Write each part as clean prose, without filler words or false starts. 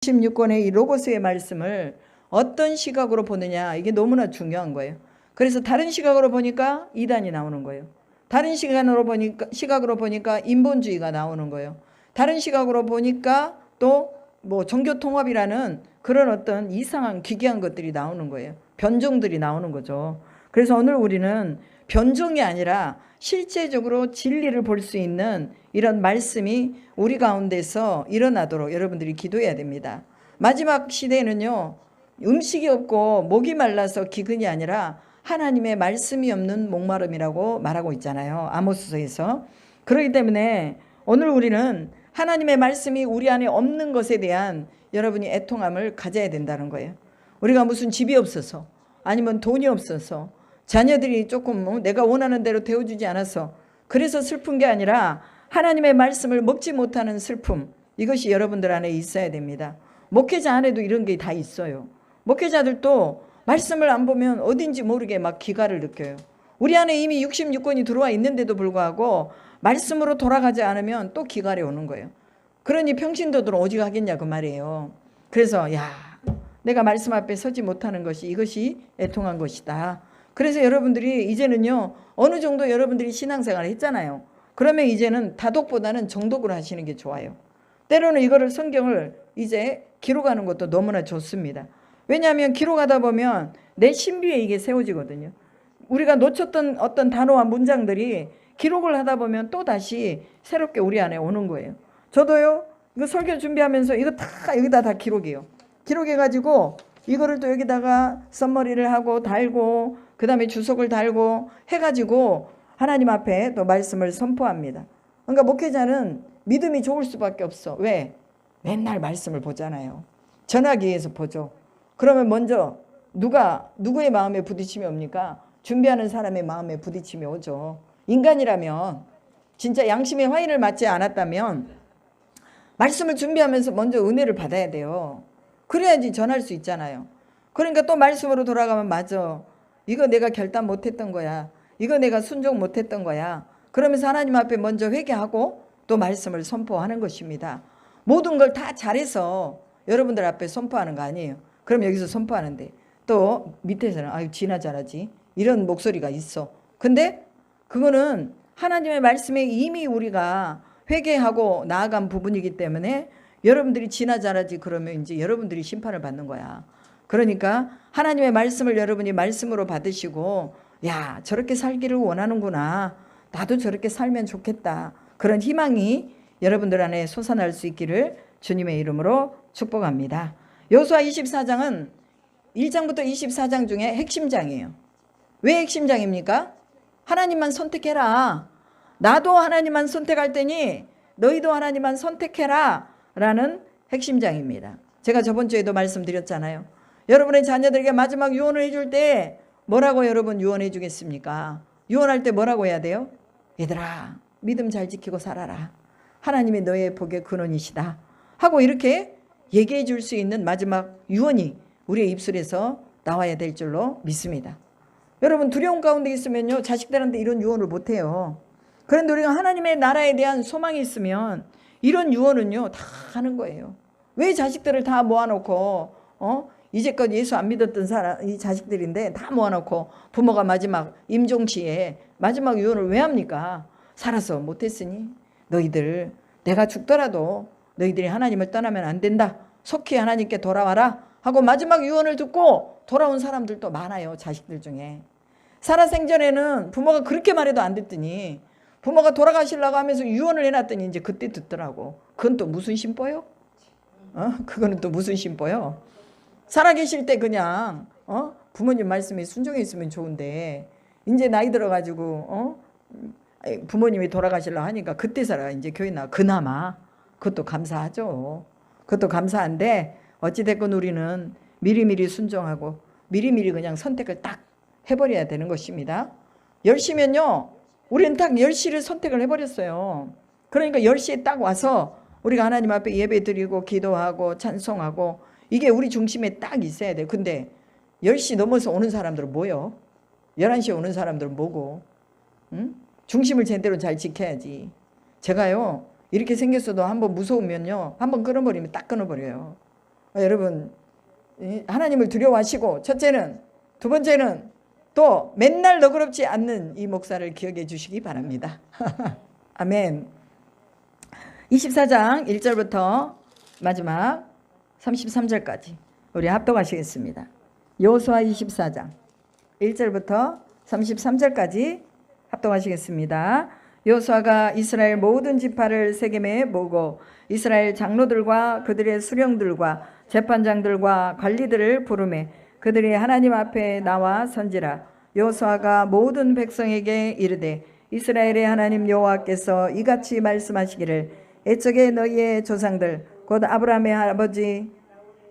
16권의 이 로고스의 말씀을 어떤 시각으로 보느냐, 이게 너무나 중요한 거예요. 그래서 다른 시각으로 보니까 이단이 나오는 거예요. 다른 시각으로 보니까 인본주의가 나오는 거예요. 다른 시각으로 보니까 또 뭐 종교통합이라는 그런 어떤 이상한 기괴한 것들이 나오는 거예요. 변종들이 나오는 거죠. 그래서 오늘 우리는 변종이 아니라 실제적으로 진리를 볼 수 있는 이런 말씀이 우리 가운데서 일어나도록 여러분들이 기도해야 됩니다. 마지막 시대에는요, 음식이 없고 목이 말라서 기근이 아니라 하나님의 말씀이 없는 목마름이라고 말하고 있잖아요. 아모스서에서. 그렇기 때문에 오늘 우리는 하나님의 말씀이 우리 안에 없는 것에 대한 여러분이 애통함을 가져야 된다는 거예요. 우리가 무슨 집이 없어서, 아니면 돈이 없어서, 자녀들이 조금 내가 원하는 대로 되어주지 않아서 그래서 슬픈 게 아니라 하나님의 말씀을 먹지 못하는 슬픔, 이것이 여러분들 안에 있어야 됩니다. 목회자 안에도 이런 게 다 있어요. 목회자들도 말씀을 안 보면 어딘지 모르게 막 기가를 느껴요. 우리 안에 이미 66권이 들어와 있는데도 불구하고 말씀으로 돌아가지 않으면 또 기갈이 오는 거예요. 그러니 평신도들은 오직 하겠냐 그 말이에요. 그래서 내가 말씀 앞에 서지 못하는 것이 이것이 애통한 것이다. 그래서 여러분들이 이제는요, 어느 정도 여러분들이 신앙생활을 했잖아요. 그러면 이제는 다독보다는 정독을 하시는 게 좋아요. 때로는 이거를 성경을 이제 기록하는 것도 너무나 좋습니다. 왜냐하면 기록하다 보면 내 신비에 이게 세워지거든요. 우리가 놓쳤던 어떤 단어와 문장들이 기록을 하다 보면 또 다시 새롭게 우리 안에 오는 거예요. 저도요, 이거 설교 준비하면서 이거 다 여기다 다 기록해요. 기록해가지고 이거를 또 여기다가 썸머리를 하고 달고 그 다음에 주석을 달고 해가지고 하나님 앞에 또 말씀을 선포합니다. 그러니까 목회자는 믿음이 좋을 수밖에 없어. 왜? 맨날 말씀을 보잖아요. 전하기에서 보죠. 그러면 먼저 누구의 마음에 부딪힘이 옵니까? 준비하는 사람의 마음에 부딪힘이 오죠. 인간이라면 진짜 양심의 화인을 맞지 않았다면 말씀을 준비하면서 먼저 은혜를 받아야 돼요. 그래야지 전할 수 있잖아요. 그러니까 또 말씀으로 돌아가면 맞아. 이거 내가 결단 못했던 거야. 이거 내가 순종 못했던 거야. 그러면서 하나님 앞에 먼저 회개하고 또 말씀을 선포하는 것입니다. 모든 걸 다 잘해서 여러분들 앞에 선포하는 거 아니에요. 그럼 여기서 선포하는데 또 밑에서는 아유 지나 잘하지 이런 목소리가 있어. 근데 그거는 하나님의 말씀에 이미 우리가 회개하고 나아간 부분이기 때문에 여러분들이 지나 잘하지 그러면 이제 여러분들이 심판을 받는 거야. 그러니까 하나님의 말씀을 여러분이 말씀으로 받으시고 저렇게 살기를 원하는구나. 나도 저렇게 살면 좋겠다. 그런 희망이 여러분들 안에 솟아날 수 있기를 주님의 이름으로 축복합니다. 여호수아 24장은 1장부터 24장 중에 핵심장이에요. 왜 핵심장입니까? 하나님만 선택해라. 나도 하나님만 선택할 테니 너희도 하나님만 선택해라 라는 핵심장입니다. 제가 저번 주에도 말씀드렸잖아요. 여러분의 자녀들에게 마지막 유언을 해줄 때 뭐라고 여러분 유언해 주겠습니까? 유언할 때 뭐라고 해야 돼요? 얘들아 믿음 잘 지키고 살아라. 하나님이 너의 복의 근원이시다 하고 이렇게 얘기해 줄 수 있는 마지막 유언이 우리의 입술에서 나와야 될 줄로 믿습니다. 여러분 두려움 가운데 있으면요 자식들한테 이런 유언을 못해요. 그런데 우리가 하나님의 나라에 대한 소망이 있으면 이런 유언은요 다 하는 거예요. 왜 자식들을 다 모아놓고 이제껏 예수 안 믿었던 사람 이 자식들인데 다 모아놓고 부모가 마지막 임종시에 마지막 유언을 왜 합니까? 살아서 못했으니 너희들 내가 죽더라도 너희들이 하나님을 떠나면 안 된다. 속히 하나님께 돌아와라 하고 마지막 유언을 듣고 돌아온 사람들도 많아요. 자식들 중에. 살아생전에는 부모가 그렇게 말해도 안 듣더니 부모가 돌아가시려고 하면서 유언을 해놨더니 이제 그때 듣더라고. 그건 또 무슨 심보요? 그거는 또 무슨 심보요? 살아계실 때 그냥 부모님 말씀에 순종해 있으면 좋은데 이제 나이 들어가지고 부모님이 돌아가시려고 하니까 그때서야 이제 교회 나와. 그나마 그것도 감사하죠. 그것도 감사한데 어찌됐건 우리는 미리미리 순종하고 미리미리 그냥 선택을 딱 해버려야 되는 것입니다. 10시면요 우리는 딱 10시를 선택을 해버렸어요. 그러니까 10시에 딱 와서 우리가 하나님 앞에 예배 드리고 기도하고 찬송하고 이게 우리 중심에 딱 있어야 돼요. 근데 10시 넘어서 오는 사람들은 뭐요? 11시에 오는 사람들은 뭐고? 중심을 제대로 잘 지켜야지. 제가요 이렇게 생겼어도 한번 무서우면요 한번 끊어버리면 딱 끊어버려요. 여러분 하나님을 두려워하시고 첫째는, 두 번째는 또 맨날 너그럽지 않는 이 목사를 기억해 주시기 바랍니다. 아멘. 24장 1절부터 마지막 33절까지 우리 합독하시겠습니다. 여호수아 24장 1절부터 33절까지 합독하시겠습니다. 여호수아가 이스라엘 모든 지파를 세겜에 모으고 이스라엘 장로들과 그들의 수령들과 재판장들과 관리들을 부르매 그들이 하나님 앞에 나와 선지라. 여호수아가 모든 백성에게 이르되 이스라엘의 하나님 여호와께서 이같이 말씀하시기를 애적에 너희의 조상들 곧 아브라함의 아버지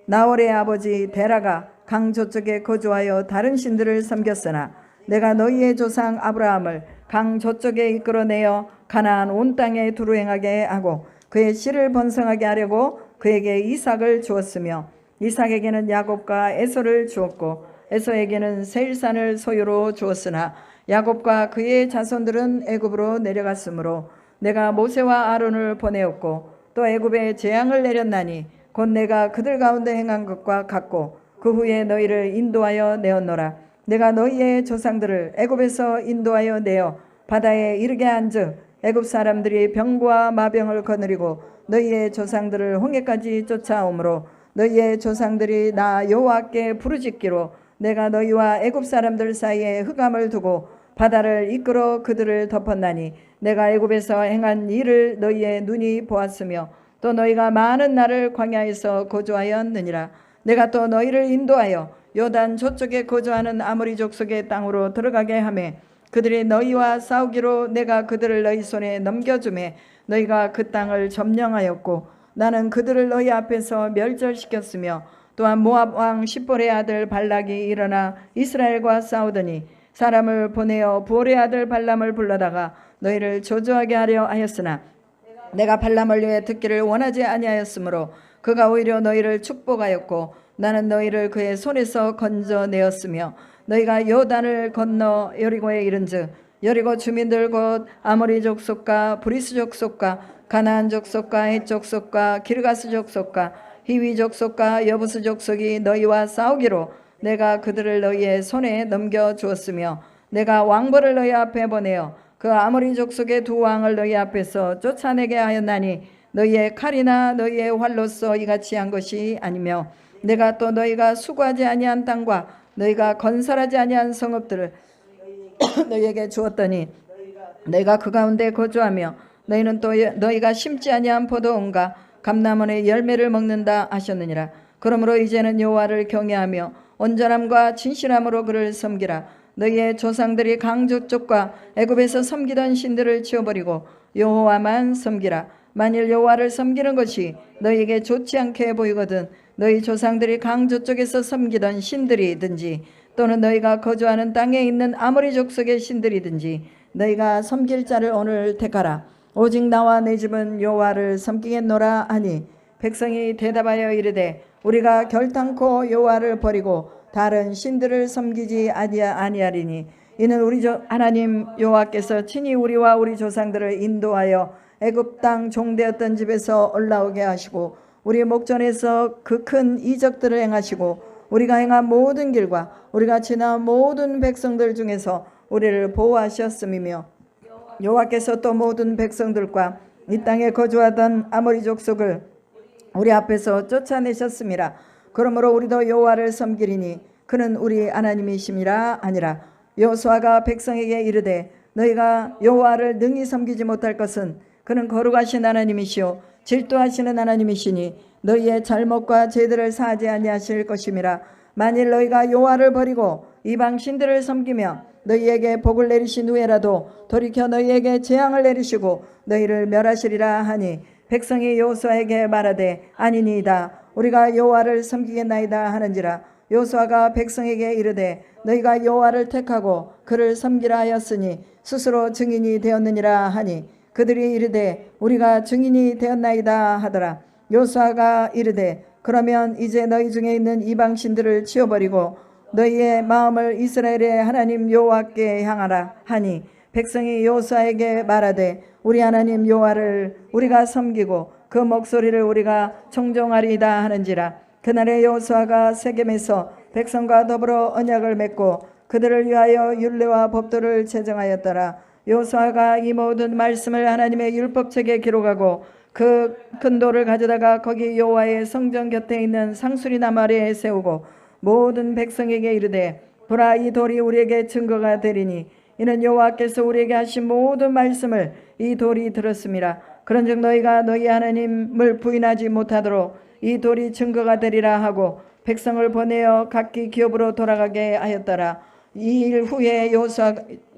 나홀의 아버지 데라가 강 저쪽에 거주하여 다른 신들을 섬겼으나 내가 너희의 조상 아브라함을 강 저쪽에 이끌어내어 가나안 온 땅에 두루 행하게 하고 그의 씨를 번성하게 하려고 그에게 이삭을 주었으며 이삭에게는 야곱과 에서를 주었고 에서에게는 세일산을 소유로 주었으나 야곱과 그의 자손들은 애굽으로 내려갔으므로 내가 모세와 아론을 보내었고 또 애굽에 재앙을 내렸나니 곧 내가 그들 가운데 행한 것과 같고 그 후에 너희를 인도하여 내었노라. 내가 너희의 조상들을 애굽에서 인도하여 내어 바다에 이르게 한즉 애굽 사람들이 병과 마병을 거느리고 너희의 조상들을 홍해까지 쫓아오므로 너희의 조상들이 나 여호와께 부르짖기로 내가 너희와 애굽 사람들 사이에 흑암을 두고 바다를 이끌어 그들을 덮었나니 내가 애굽에서 행한 일을 너희의 눈이 보았으며 또 너희가 많은 날을 광야에서 거주하였느니라. 내가 또 너희를 인도하여 요단 저쪽에 거주하는 아모리 족속의 땅으로 들어가게 하매 그들이 너희와 싸우기로 내가 그들을 너희 손에 넘겨주매 너희가 그 땅을 점령하였고 나는 그들을 너희 앞에서 멸절시켰으며 또한 모압 왕 십볼의 아들 발락이 일어나 이스라엘과 싸우더니 사람을 보내어 부올의 아들 발람을 불러다가 너희를 저주하게 하려 하였으나 내가 발람을 위해 듣기를 원하지 아니하였으므로 그가 오히려 너희를 축복하였고 나는 너희를 그의 손에서 건져내었으며 너희가 요단을 건너 여리고에 이른즉 여리고 주민들 곧 아모리 족속과 브리스 족속과 가나안 족속과 헷 족속과 기르가스 족속과 히위 족속과 여부스 족속이 너희와 싸우기로 내가 그들을 너희의 손에 넘겨주었으며 내가 왕벌을 너희 앞에 보내어 그 아모리 족속의 두 왕을 너희 앞에서 쫓아내게 하였나니 너희의 칼이나 너희의 활로서 이같이 한 것이 아니며 내가 또 너희가 수고하지 아니한 땅과 너희가 건설하지 아니한 성읍들을 너희에게 주었더니 너희가 그 가운데 거주하며 너희는 또 너희가 심지 아니한 포도원과 감람원의 열매를 먹는다 하셨느니라. 그러므로 이제는 여호와를 경외하며 온전함과 진실함으로 그를 섬기라. 너희의 조상들이 강 저쪽과 애굽에서 섬기던 신들을 치워버리고 여호와만 섬기라. 만일 여호와를 섬기는 것이 너희에게 좋지 않게 보이거든 너희 조상들이 강 저쪽에서 섬기던 신들이든지 또는 너희가 거주하는 땅에 있는 아모리 족속의 신들이든지 너희가 섬길 자를 오늘 택하라. 오직 나와 내 집은 여호와를 섬기겠노라 하니 백성이 대답하여 이르되 우리가 결단코 여호와를 버리고 다른 신들을 섬기지 아니하리니 이는 우리 하나님 여호와께서 친히 우리와 우리 조상들을 인도하여 애굽 땅 종되었던 집에서 올라오게 하시고 우리 목전에서 그 큰 이적들을 행하시고 우리가 행한 모든 길과 우리가 지난 모든 백성들 중에서 우리를 보호하셨음이며 여호와께서 또 모든 백성들과 이 땅에 거주하던 아모리 족속을 우리 앞에서 쫓아내셨음이라. 그러므로 우리도 여호와를 섬기리니 그는 우리 하나님이심이라 하니라. 여호수아가 백성에게 이르되 너희가 여호와를 능히 섬기지 못할 것은 그는 거룩하신 하나님이시오 질투하시는 하나님이시니 너희의 잘못과 죄들을 사하지 아니하실 것임이라. 만일 너희가 여호와를 버리고 이방 신들을 섬기며 너희에게 복을 내리신 후에라도 돌이켜 너희에게 재앙을 내리시고 너희를 멸하시리라 하니 백성이 여호수아에게 말하되 아니니이다 우리가 여호와를 섬기겠나이다 하는지라. 여호수아가 백성에게 이르되 너희가 여호와를 택하고 그를 섬기라 하였으니 스스로 증인이 되었느니라 하니 그들이 이르되 우리가 증인이 되었나이다 하더라. 여호수아가 이르되 그러면 이제 너희 중에 있는 이방 신들을 치워버리고 너희의 마음을 이스라엘의 하나님 여호와께 향하라 하니 백성이 여호수아에게 말하되 우리 하나님 여호와를 우리가 섬기고 그 목소리를 우리가 청종하리이다 하는지라. 그날에 여호수아가 세겜에서 백성과 더불어 언약을 맺고 그들을 위하여 율례와 법도를 제정하였더라. 여호수아가 이 모든 말씀을 하나님의 율법책에 기록하고 그 큰 돌을 가져다가 거기 여호와의 성전 곁에 있는 상수리나무 아래에 세우고 모든 백성에게 이르되 보라, 이 돌이 우리에게 증거가 되리니 이는 여호와께서 우리에게 하신 모든 말씀을 이 돌이 들었습니다. 그런즉 너희가 너희 하나님을 부인하지 못하도록 이 돌이 증거가 되리라 하고 백성을 보내어 각기 기업으로 돌아가게 하였더라. 이 일 후에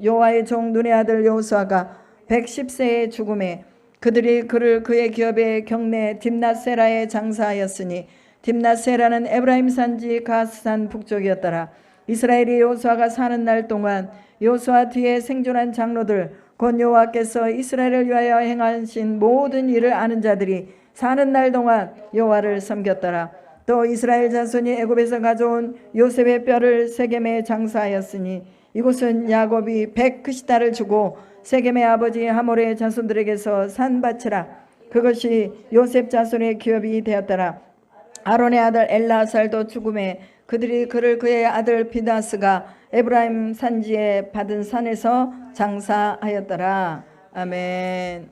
여호와의 종 눈의 아들 여호수아가 110세의 죽음에 그들이 그를 그의 기업의 경내 딥낫세라에 장사하였으니 딥낫세라는 에브라임 산지 가스산 북쪽이었더라. 이스라엘이 여호수아가 사는 날 동안 여호수아 뒤에 생존한 장로들 곧 여호와께서 이스라엘을 위하여 행하신 모든 일을 아는 자들이 사는 날 동안 여호와를 섬겼더라. 또 이스라엘 자손이 애굽에서 가져온 요셉의 뼈를 세겜에 장사하였으니 이곳은 야곱이 100크시다를 주고 세겜의 아버지 하몰의 자손들에게서 산 밭이라. 그것이 요셉 자손의 기업이 되었더라. 아론의 아들 엘라살도 죽음에 그들이 그를 그의 아들 비다스가 에브라임 산지에 받은 산에서 장사하였더라. 아멘.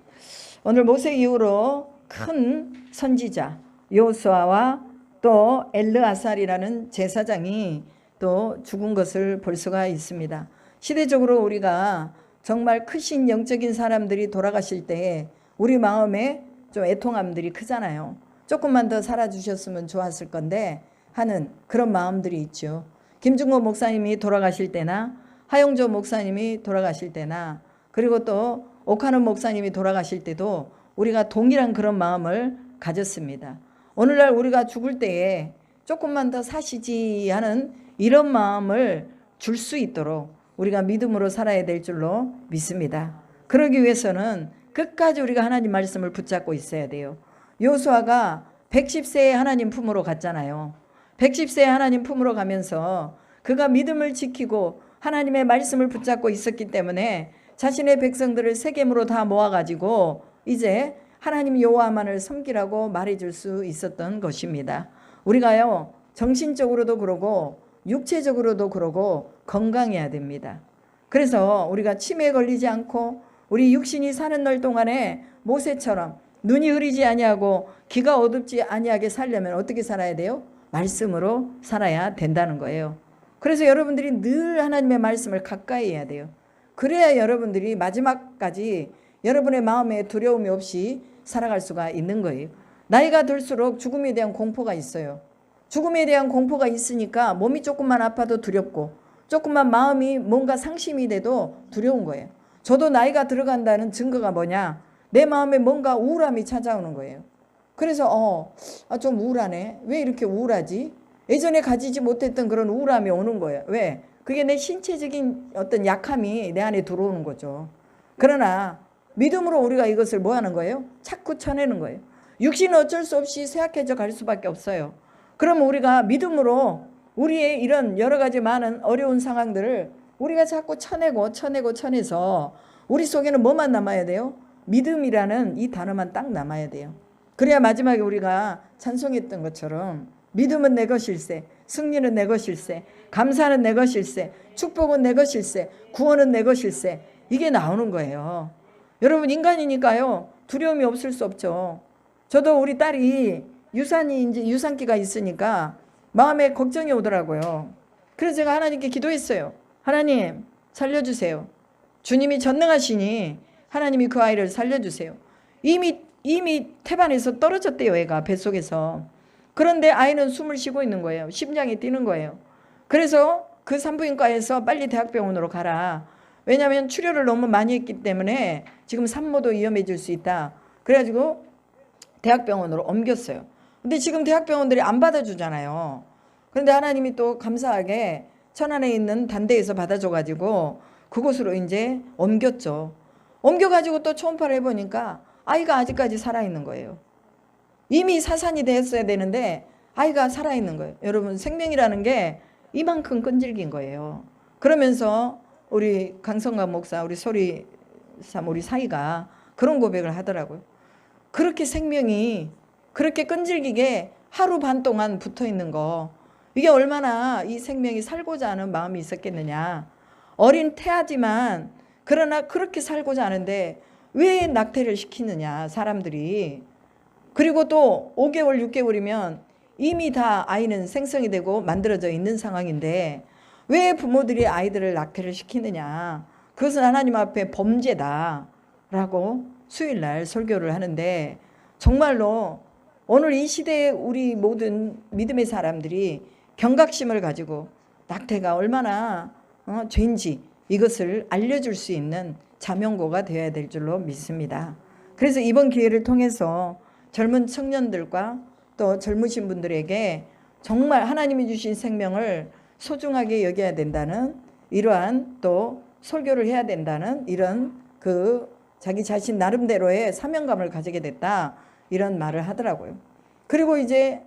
오늘 모세 이후로 큰 선지자 여호수아와 또 엘르아살이라는 제사장이 또 죽은 것을 볼 수가 있습니다. 시대적으로 우리가 정말 크신 영적인 사람들이 돌아가실 때 우리 마음에 좀 애통함들이 크잖아요. 조금만 더 살아주셨으면 좋았을 건데 하는 그런 마음들이 있죠. 김중호 목사님이 돌아가실 때나 하용조 목사님이 돌아가실 때나 그리고 또 오카는 목사님이 돌아가실 때도 우리가 동일한 그런 마음을 가졌습니다. 오늘날 우리가 죽을 때에 조금만 더 사시지 하는 이런 마음을 줄 수 있도록 우리가 믿음으로 살아야 될 줄로 믿습니다. 그러기 위해서는 끝까지 우리가 하나님 말씀을 붙잡고 있어야 돼요. 여호수아가 110세에 하나님 품으로 갔잖아요. 110세에 하나님 품으로 가면서 그가 믿음을 지키고 하나님의 말씀을 붙잡고 있었기 때문에 자신의 백성들을 세겜으로 다 모아가지고 이제 하나님 여호와만을 섬기라고 말해줄 수 있었던 것입니다. 우리가요 정신적으로도 그러고 육체적으로도 그러고 건강해야 됩니다. 그래서 우리가 치매에 걸리지 않고 우리 육신이 사는 날 동안에 모세처럼 눈이 흐리지 아니하고 귀가 어둡지 아니하게 살려면 어떻게 살아야 돼요? 말씀으로 살아야 된다는 거예요. 그래서 여러분들이 늘 하나님의 말씀을 가까이 해야 돼요. 그래야 여러분들이 마지막까지 여러분의 마음에 두려움이 없이 살아갈 수가 있는 거예요. 나이가 들수록 죽음에 대한 공포가 있어요. 죽음에 대한 공포가 있으니까 몸이 조금만 아파도 두렵고 조금만 마음이 뭔가 상심이 돼도 두려운 거예요. 저도 나이가 들어간다는 증거가 뭐냐? 내 마음에 뭔가 우울함이 찾아오는 거예요. 그래서 좀 우울하네. 왜 이렇게 우울하지? 예전에 가지지 못했던 그런 우울함이 오는 거예요. 왜? 그게 내 신체적인 어떤 약함이 내 안에 들어오는 거죠. 그러나 믿음으로 우리가 이것을 뭐 하는 거예요? 자꾸 쳐내는 거예요. 육신은 어쩔 수 없이 쇠약해져 갈 수밖에 없어요. 그러면 우리가 믿음으로 우리의 이런 여러 가지 많은 어려운 상황들을 우리가 자꾸 쳐내서 우리 속에는 뭐만 남아야 돼요? 믿음이라는 이 단어만 딱 남아야 돼요. 그래야 마지막에 우리가 찬송했던 것처럼 믿음은 내 것일세, 승리는 내 것일세, 감사는 내 것일세, 축복은 내 것일세, 구원은 내 것일세, 이게 나오는 거예요. 여러분 인간이니까요 두려움이 없을 수 없죠. 저도 우리 딸이 유산기가 있으니까 마음에 걱정이 오더라고요. 그래서 제가 하나님께 기도했어요. 하나님 살려주세요. 주님이 전능하시니 하나님이 그 아이를 살려주세요. 이미 태반에서 떨어졌대요. 애가 뱃속에서. 그런데 아이는 숨을 쉬고 있는 거예요. 심장이 뛰는 거예요. 그래서 그 산부인과에서 빨리 대학병원으로 가라. 왜냐하면 출혈을 너무 많이 했기 때문에 지금 산모도 위험해질 수 있다. 그래가지고 대학병원으로 옮겼어요. 근데 지금 대학병원들이 안 받아주잖아요. 그런데 하나님이 또 감사하게 천안에 있는 단대에서 받아줘가지고 그곳으로 이제 옮겼죠. 옮겨가지고 또 초음파를 해보니까 아이가 아직까지 살아있는 거예요. 이미 사산이 됐어야 되는데 아이가 살아있는 거예요. 여러분 생명이라는 게 이만큼 끈질긴 거예요. 그러면서 우리 강성관 목사, 우리 소리삼, 우리 사이가 그런 고백을 하더라고요. 그렇게 생명이 그렇게 끈질기게 하루 반 동안 붙어 있는 거, 이게 얼마나 이 생명이 살고자 하는 마음이 있었겠느냐. 어린 태아지만 그러나 그렇게 살고자 하는데 왜 낙태를 시키느냐 사람들이. 그리고 또 5개월 6개월이면 이미 다 아이는 생성이 되고 만들어져 있는 상황인데 왜 부모들이 아이들을 낙태를 시키느냐. 그것은 하나님 앞에 범죄다라고 수요일날 설교를 하는데, 정말로 오늘 이 시대에 우리 모든 믿음의 사람들이 경각심을 가지고 낙태가 얼마나 죄인지 이것을 알려줄 수 있는 자명고가 되어야 될 줄로 믿습니다. 그래서 이번 기회를 통해서 젊은 청년들과 또 젊으신 분들에게 정말 하나님이 주신 생명을 소중하게 여겨야 된다는 이러한, 또 설교를 해야 된다는 이런 자기 자신 나름대로의 사명감을 가지게 됐다, 이런 말을 하더라고요. 그리고 이제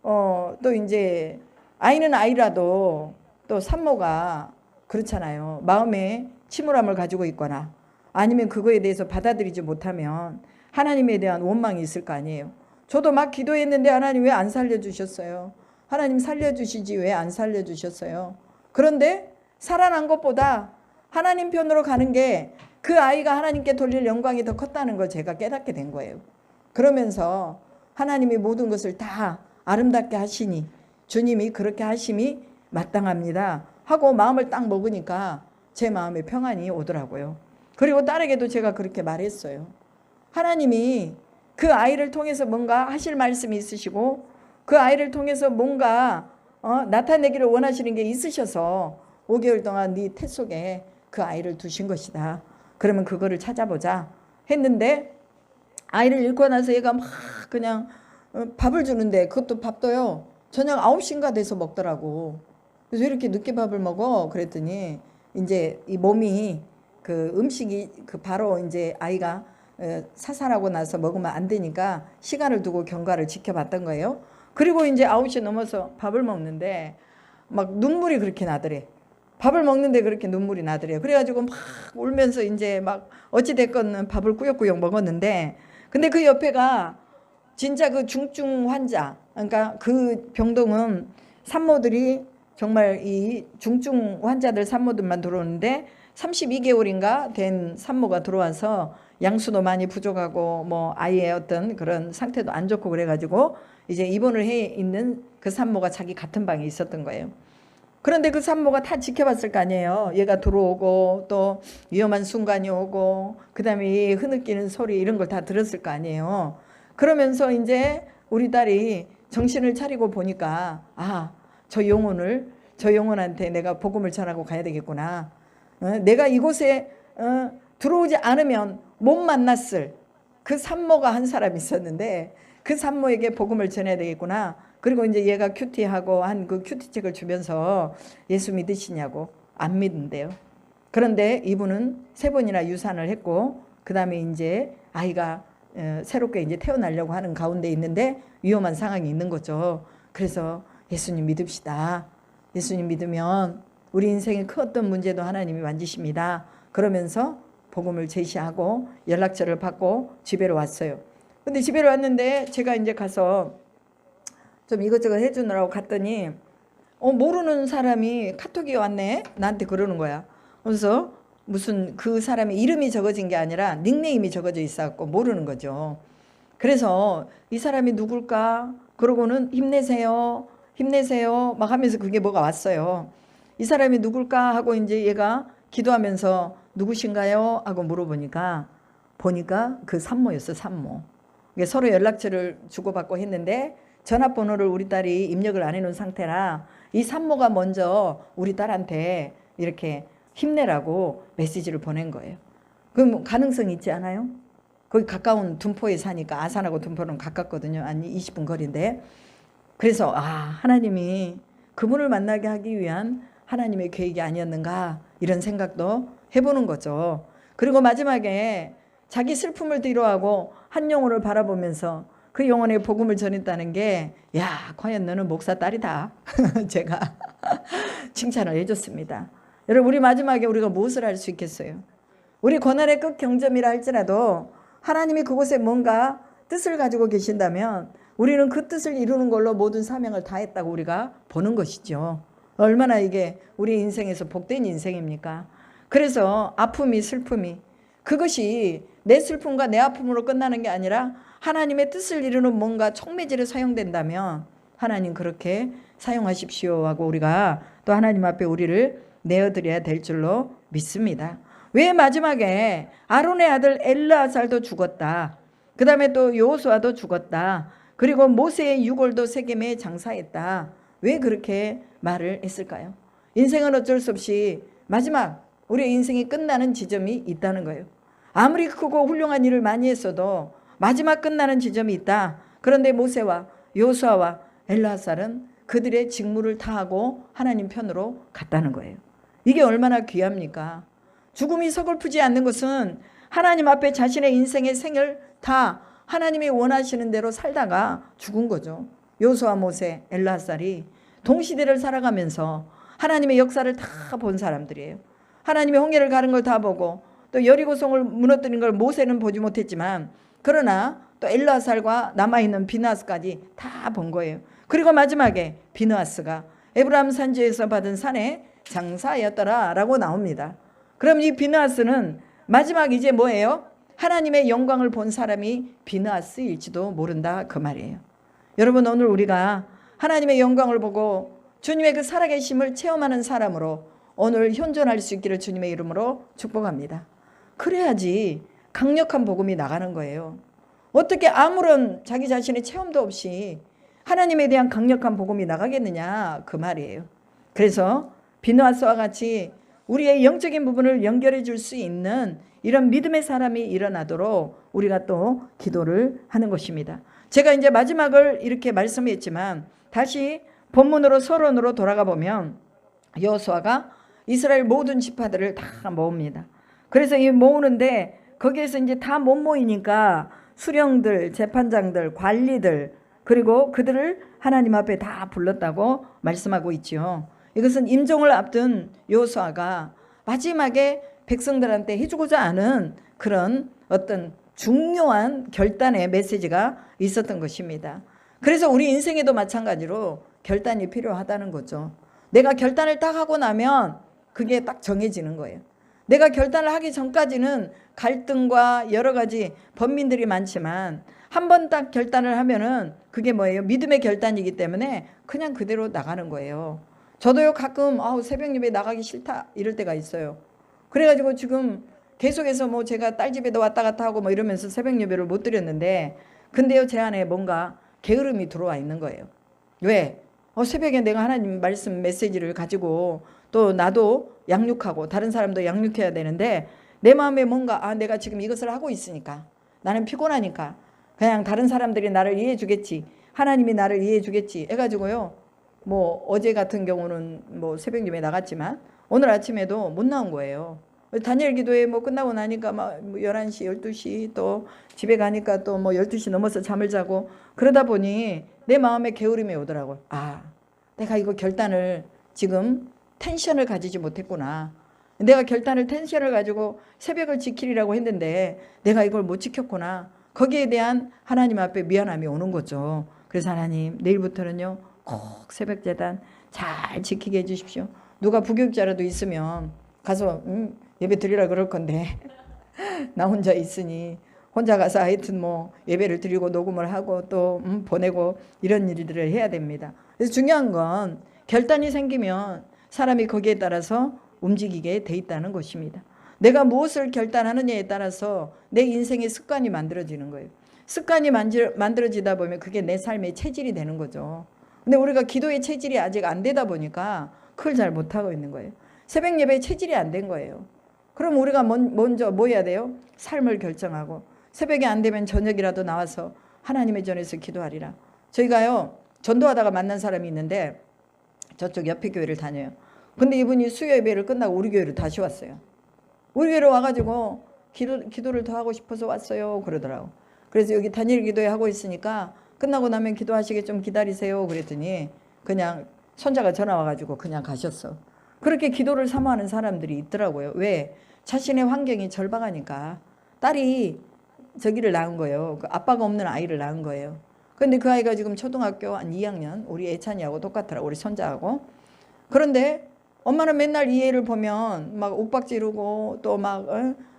또 이제 아이는 아이라도 또 산모가 그렇잖아요. 마음에 침울함을 가지고 있거나 아니면 그거에 대해서 받아들이지 못하면 하나님에 대한 원망이 있을 거 아니에요. 저도 막 기도했는데 하나님 왜 안 살려주셨어요? 하나님 살려주시지 왜 안 살려주셨어요? 그런데 살아난 것보다 하나님 편으로 가는 게 그 아이가 하나님께 돌릴 영광이 더 컸다는 걸 제가 깨닫게 된 거예요. 그러면서 하나님이 모든 것을 다 아름답게 하시니 주님이 그렇게 하심이 마땅합니다 하고 마음을 딱 먹으니까 제 마음에 평안이 오더라고요. 그리고 딸에게도 제가 그렇게 말했어요. 하나님이 그 아이를 통해서 뭔가 하실 말씀이 있으시고 그 아이를 통해서 뭔가 나타내기를 원하시는 게 있으셔서 5개월 동안 네 태 속에 그 아이를 두신 것이다. 그러면 그거를 찾아보자 했는데, 아이를 잃고 나서 얘가 막 그냥 밥을 주는데 그것도 밥도요 저녁 9시인가 돼서 먹더라고. 그래서 왜 이렇게 늦게 밥을 먹어? 그랬더니 이제 이 몸이 그 음식이 바로 이제 아이가 사살하고 나서 먹으면 안 되니까 시간을 두고 경과를 지켜봤던 거예요. 그리고 이제 9시 넘어서 밥을 먹는데 막 눈물이 그렇게 나더래. 밥을 먹는데 그렇게 눈물이 나더래요. 그래가지고 막 울면서 이제 막 어찌됐건 밥을 꾸역꾸역 먹었는데, 근데 그 옆에가 진짜 그 중증 환자, 그러니까 그 병동은 산모들이 정말 이 중증 환자들 산모들만 들어오는데 32개월인가 된 산모가 들어와서 양수도 많이 부족하고 뭐 아이의 어떤 그런 상태도 안 좋고 그래가지고 이제 입원을 해 있는 그 산모가 자기 같은 방에 있었던 거예요. 그런데 그 산모가 다 지켜봤을 거 아니에요. 얘가 들어오고 또 위험한 순간이 오고 그다음에 흐느끼는 소리 이런 걸 다 들었을 거 아니에요. 그러면서 이제 우리 딸이 정신을 차리고 보니까 저 영혼한테 내가 복음을 전하고 가야 되겠구나. 내가 이곳에 들어오지 않으면 못 만났을 그 산모가 한 사람 있었는데 그 산모에게 복음을 전해야 되겠구나. 그리고 이제 얘가 큐티하고 한 그 큐티책을 주면서 예수 믿으시냐고. 안 믿는데요. 그런데 이분은 3번이나 유산을 했고 그 다음에 이제 아이가 새롭게 이제 태어나려고 하는 가운데 있는데 위험한 상황이 있는 거죠. 그래서 예수님 믿읍시다. 예수님 믿으면 우리 인생의 큰 어떤 문제도 하나님이 만지십니다. 그러면서 복음을 제시하고 연락처를 받고 집에로 왔어요. 근데 집에로 왔는데 제가 이제 가서 좀 이것저것 해주느라고 갔더니 모르는 사람이 카톡이 왔네. 나한테 그러는 거야. 그래서 무슨 그 사람의 이름이 적어진 게 아니라 닉네임이 적어져 있어갖고 모르는 거죠. 그래서 이 사람이 누굴까? 그러고는 힘내세요. 힘내세요. 막 하면서 그게 뭐가 왔어요. 이 사람이 누굴까 하고 이제 얘가 기도하면서 누구신가요? 하고 물어보니까 그 산모였어, 산모. 서로 연락처를 주고받고 했는데 전화번호를 우리 딸이 입력을 안 해놓은 상태라 이 산모가 먼저 우리 딸한테 이렇게 힘내라고 메시지를 보낸 거예요. 그럼 가능성이 있지 않아요? 거기 가까운 둔포에 사니까 아산하고 둔포는 가깝거든요. 아니 20분 거리인데. 그래서 하나님이 그분을 만나게 하기 위한 하나님의 계획이 아니었는가 이런 생각도 해보는 거죠. 그리고 마지막에 자기 슬픔을 뒤로하고 한 영혼을 바라보면서 그 영혼의 복음을 전했다는 게 과연 너는 목사 딸이다. 제가 칭찬을 해줬습니다. 여러분 우리 마지막에 우리가 무엇을 할 수 있겠어요? 우리 고난의 끝 경점이라 할지라도 하나님이 그곳에 뭔가 뜻을 가지고 계신다면 우리는 그 뜻을 이루는 걸로 모든 사명을 다했다고 우리가 보는 것이죠. 얼마나 이게 우리 인생에서 복된 인생입니까? 그래서 아픔이 슬픔이 그것이 내 슬픔과 내 아픔으로 끝나는 게 아니라 하나님의 뜻을 이루는 뭔가 촉매질에 사용된다면 하나님 그렇게 사용하십시오 하고 우리가 또 하나님 앞에 우리를 내어드려야 될 줄로 믿습니다. 왜 마지막에 아론의 아들 엘르아살도 죽었다. 그 다음에 또 여호수아도 죽었다. 그리고 모세의 유골도 세겜에 장사했다. 왜 그렇게 말을 했을까요? 인생은 어쩔 수 없이 마지막 우리의 인생이 끝나는 지점이 있다는 거예요. 아무리 크고 훌륭한 일을 많이 했어도 마지막 끝나는 지점이 있다. 그런데 모세와 여호수아와 엘르아살은 그들의 직무를 다하고 하나님 편으로 갔다는 거예요. 이게 얼마나 귀합니까? 죽음이 서글프지 않는 것은 하나님 앞에 자신의 인생의 생을 다 하나님이 원하시는 대로 살다가 죽은 거죠. 여호수아, 모세, 엘르아살이 동시대를 살아가면서 하나님의 역사를 다 본 사람들이에요. 하나님의 홍해를 가른 걸 다 보고 또 여리고성을 무너뜨린 걸 모세는 보지 못했지만 그러나 또 엘르아살과 남아있는 비느하스까지 다 본 거예요. 그리고 마지막에 비느하스가 에브라임 산지에서 받은 산의 장사였더라 라고 나옵니다. 그럼 이 비느하스는 마지막 이제 뭐예요? 하나님의 영광을 본 사람이 비느하스일지도 모른다 그 말이에요. 여러분 오늘 우리가 하나님의 영광을 보고 주님의 그 살아계심을 체험하는 사람으로 오늘 현존할 수 있기를 주님의 이름으로 축복합니다. 그래야지 강력한 복음이 나가는 거예요. 어떻게 아무런 자기 자신의 체험도 없이 하나님에 대한 강력한 복음이 나가겠느냐 그 말이에요. 그래서 비느하스와 같이 우리의 영적인 부분을 연결해 줄 수 있는 이런 믿음의 사람이 일어나도록 우리가 또 기도를 하는 것입니다. 제가 이제 마지막을 이렇게 말씀했지만 다시 본문으로 서론으로 돌아가 보면 여호수아가 이스라엘 모든 지파들을 다 모읍니다. 그래서 이 모으는데 거기에서 이제 다 못 모이니까 수령들, 재판장들, 관리들 그리고 그들을 하나님 앞에 다 불렀다고 말씀하고 있죠. 이것은 임종을 앞둔 여호수아가 마지막에 백성들한테 해주고자 하는 그런 어떤 중요한 결단의 메시지가 있었던 것입니다. 그래서 우리 인생에도 마찬가지로 결단이 필요하다는 거죠. 내가 결단을 딱 하고 나면 그게 딱 정해지는 거예요. 내가 결단을 하기 전까지는 갈등과 여러 가지 번민들이 많지만 한 번 딱 결단을 하면은 그게 뭐예요? 믿음의 결단이기 때문에 그냥 그대로 나가는 거예요. 저도요 가끔 새벽 예배 나가기 싫다 이럴 때가 있어요. 그래가지고 지금 계속해서 뭐 제가 딸 집에도 왔다 갔다 하고 뭐 이러면서 새벽 예배를 못 드렸는데 근데요 제 안에 뭔가 게으름이 들어와 있는 거예요. 왜? 새벽에 내가 하나님 말씀 메시지를 가지고 또 나도 양육하고 다른 사람도 양육해야 되는데 내 마음에 뭔가 내가 지금 이것을 하고 있으니까 나는 피곤하니까 그냥 다른 사람들이 나를 이해해 주겠지 하나님이 나를 이해해 주겠지 해가지고요 뭐 어제 같은 경우는 뭐 새벽 예배 나갔지만 오늘 아침에도 못 나온 거예요. 단일 기도회 뭐 끝나고 나니까 막 11시 12시 또 집에 가니까 또 뭐 12시 넘어서 잠을 자고 그러다 보니 내 마음에 게으름이 오더라고요. 내가 이거 결단을 지금 텐션을 가지지 못했구나. 내가 결단을 텐션을 가지고 새벽을 지키리라고 했는데 내가 이걸 못 지켰구나. 거기에 대한 하나님 앞에 미안함이 오는 거죠. 그래서 하나님 내일부터는요 꼭 새벽 재단 잘 지키게 해주십시오. 누가 부교육자라도 있으면 가서 예배 드리라 그럴 건데 나 혼자 있으니 혼자 가서 하여튼 뭐 예배를 드리고 녹음을 하고 또 보내고 이런 일들을 해야 됩니다. 그래서 중요한 건 결단이 생기면 사람이 거기에 따라서 움직이게 돼 있다는 것입니다. 내가 무엇을 결단하느냐에 따라서 내 인생의 습관이 만들어지는 거예요. 습관이 만들어지다 보면 그게 내 삶의 체질이 되는 거죠. 근데 우리가 기도의 체질이 아직 안 되다 보니까 그걸 잘 못하고 있는 거예요. 새벽 예배의 체질이 안 된 거예요. 그럼 우리가 먼저 뭐 해야 돼요? 삶을 결정하고 새벽에 안 되면 저녁이라도 나와서 하나님의 전에서 기도하리라. 저희가요 전도하다가 만난 사람이 있는데 저쪽 옆에 교회를 다녀요. 근데 이분이 수요 예배를 끝나고 우리 교회로 다시 왔어요. 우리 교회로 와가지고 기도를 더 하고 싶어서 왔어요 그러더라고. 그래서 여기 단일 기도회 하고 있으니까 끝나고 나면 기도하시게 좀 기다리세요 그랬더니 그냥 손자가 전화 와가지고 그냥 가셨어. 그렇게 기도를 사모하는 사람들이 있더라고요. 왜? 자신의 환경이 절박하니까. 딸이 저기를 낳은 거예요. 그 아빠가 없는 아이를 낳은 거예요. 근데 그 아이가 지금 초등학교 한 2학년, 우리 애찬이하고 똑같더라고, 우리 손자하고. 그런데 엄마는 맨날 이 애를 보면 막 옥박 지르고 또 막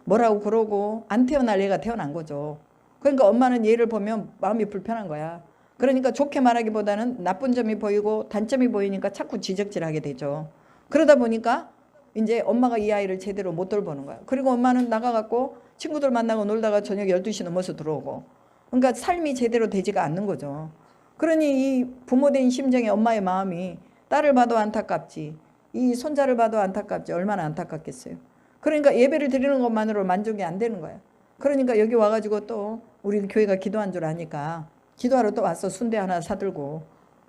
뭐라고 그러고 안 태어날 애가 태어난 거죠. 그러니까 엄마는 얘를 보면 마음이 불편한 거야. 그러니까 좋게 말하기보다는 나쁜 점이 보이고 단점이 보이니까 자꾸 지적질하게 되죠. 그러다 보니까 이제 엄마가 이 아이를 제대로 못 돌보는 거야. 그리고 엄마는 나가갖고 친구들 만나고 놀다가 저녁 12시 넘어서 들어오고. 그러니까 삶이 제대로 되지가 않는 거죠. 그러니 이 부모된 심정에 엄마의 마음이 딸을 봐도 안타깝지, 이 손자를 봐도 안타깝지, 얼마나 안타깝겠어요. 그러니까 예배를 드리는 것만으로 만족이 안 되는 거야. 그러니까 여기 와가지고 또 우리 교회가 기도한 줄 아니까 기도하러 또 와서 순대 하나 사들고.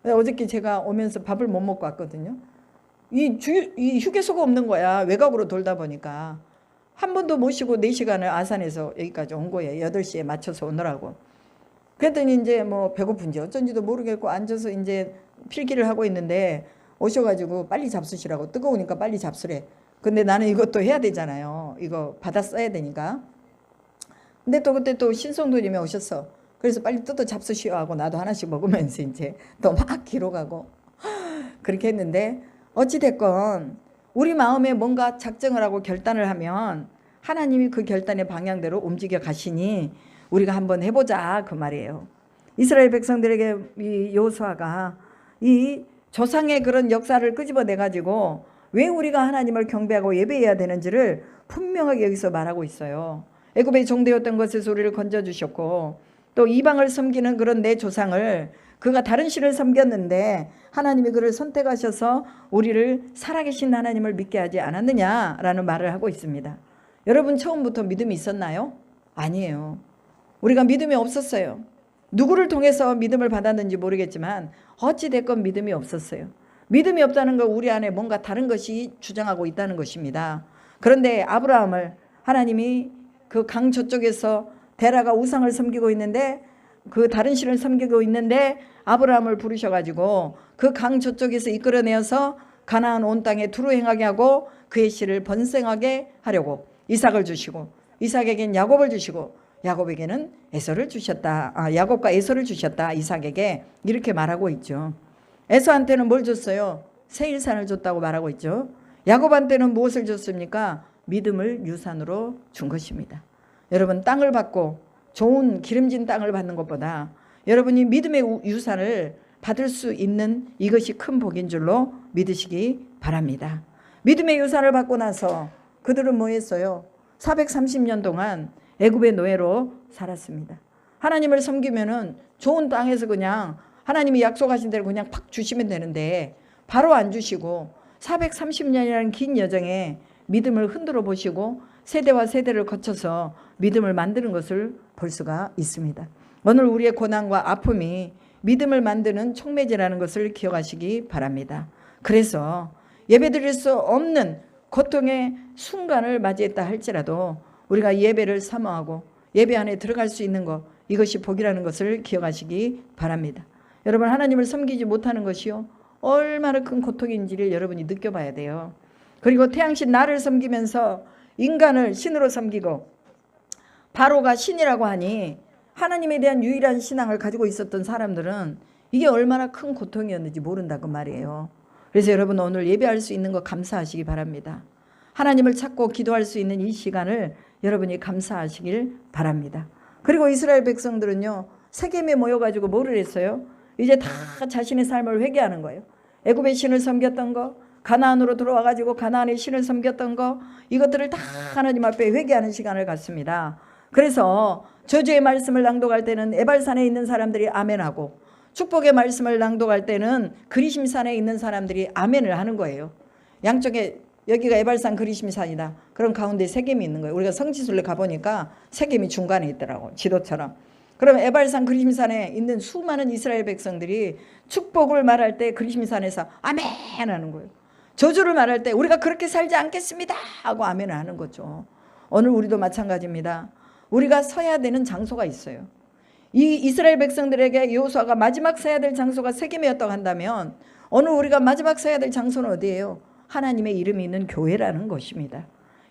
어저께 제가 오면서 밥을 못 먹고 왔거든요. 이 휴게소가 없는 거야. 외곽으로 돌다 보니까. 한 번도 못 쉬고 4시간을 아산에서 여기까지 온 거예요. 8시에 맞춰서 오느라고. 그랬더니 이제 뭐 배고픈지 어쩐지도 모르겠고 앉아서 이제 필기를 하고 있는데 오셔가지고 빨리 잡수시라고, 뜨거우니까 빨리 잡수래. 근데 나는 이것도 해야 되잖아요. 이거 받아 써야 되니까. 근데 또 그때 또 신성도님이 오셨어. 그래서 빨리 뜯어 잡수시오 하고 나도 하나씩 먹으면서 이제 또 막 기록하고 그렇게 했는데, 어찌됐건 우리 마음에 뭔가 작정을 하고 결단을 하면 하나님이 그 결단의 방향대로 움직여 가시니 우리가 한번 해보자 그 말이에요. 이스라엘 백성들에게 이 여호수아가 이 조상의 그런 역사를 끄집어내 가지고 왜 우리가 하나님을 경배하고 예배해야 되는지를 분명하게 여기서 말하고 있어요. 애굽의 종되었던 것에서 우리를 건져주셨고, 또 이방을 섬기는 그런 내 조상을, 그가 다른 신을 섬겼는데 하나님이 그를 선택하셔서 우리를 살아계신 하나님을 믿게 하지 않았느냐라는 말을 하고 있습니다. 여러분 처음부터 믿음이 있었나요? 아니에요. 우리가 믿음이 없었어요. 누구를 통해서 믿음을 받았는지 모르겠지만 어찌됐건 믿음이 없었어요. 믿음이 없다는 건 우리 안에 뭔가 다른 것이 주장하고 있다는 것입니다. 그런데 아브라함을 하나님이 그 강 저쪽에서 데라가 우상을 섬기고 있는데, 그 다른 신을 섬기고 있는데 아브라함을 부르셔가지고 그 강 저쪽에서 이끌어내어서 가나안 온 땅에 두루 행하게 하고 그의 씨를 번성하게 하려고 이삭을 주시고, 이삭에게는 야곱을 주시고 야곱에게는 에서를 주셨다. 야곱과 에서를 주셨다. 이삭에게 이렇게 말하고 있죠. 에서한테는 뭘 줬어요? 세일산을 줬다고 말하고 있죠. 야곱한테는 무엇을 줬습니까? 믿음을 유산으로 준 것입니다. 여러분 땅을 받고 좋은 기름진 땅을 받는 것보다 여러분이 믿음의 유산을 받을 수 있는 이것이 큰 복인 줄로 믿으시기 바랍니다. 믿음의 유산을 받고 나서 그들은 뭐 했어요? 430년 동안 애굽의 노예로 살았습니다. 하나님을 섬기면은 좋은 땅에서 그냥 하나님이 약속하신 대로 그냥 팍 주시면 되는데 바로 안 주시고 430년이라는 긴 여정에 믿음을 흔들어 보시고 세대와 세대를 거쳐서 믿음을 만드는 것을 볼 수가 있습니다. 오늘 우리의 고난과 아픔이 믿음을 만드는 촉매제라는 것을 기억하시기 바랍니다. 그래서 예배드릴 수 없는 고통의 순간을 맞이했다 할지라도 우리가 예배를 사모하고 예배 안에 들어갈 수 있는 것, 이것이 복이라는 것을 기억하시기 바랍니다. 여러분 하나님을 섬기지 못하는 것이요 얼마나 큰 고통인지를 여러분이 느껴봐야 돼요. 그리고 태양신 나를 섬기면서 인간을 신으로 섬기고 바로가 신이라고 하니 하나님에 대한 유일한 신앙을 가지고 있었던 사람들은 이게 얼마나 큰 고통이었는지 모른다고 말이에요. 그래서 여러분 오늘 예배할 수 있는 거 감사하시기 바랍니다. 하나님을 찾고 기도할 수 있는 이 시간을 여러분이 감사하시길 바랍니다. 그리고 이스라엘 백성들은요 세겜에 모여가지고 뭐를 했어요? 이제 다 자신의 삶을 회개하는 거예요. 애굽의 신을 섬겼던 거, 가나안으로 들어와가지고 가나안의 신을 섬겼던 거, 이것들을 다 하나님 앞에 회개하는 시간을 갖습니다. 그래서 저주의 말씀을 낭독할 때는 에발산에 있는 사람들이 아멘하고, 축복의 말씀을 낭독할 때는 그리심산에 있는 사람들이 아멘을 하는 거예요. 양쪽에 여기가 에발산 그리심산이다. 그럼 가운데 세겜이 있는 거예요. 우리가 성지순례 가보니까 세겜이 중간에 있더라고, 지도처럼. 그러면 에발산 그리심산에 있는 수많은 이스라엘 백성들이 축복을 말할 때 그리심산에서 아멘 하는 거예요. 저주를 말할 때 우리가 그렇게 살지 않겠습니다 하고 아멘을 하는 거죠. 오늘 우리도 마찬가지입니다. 우리가 서야 되는 장소가 있어요. 이 이스라엘 백성들에게 여호수아가 마지막 서야 될 장소가 세겜이었다고 한다면 오늘 우리가 마지막 서야 될 장소는 어디예요? 하나님의 이름이 있는 교회라는 것입니다.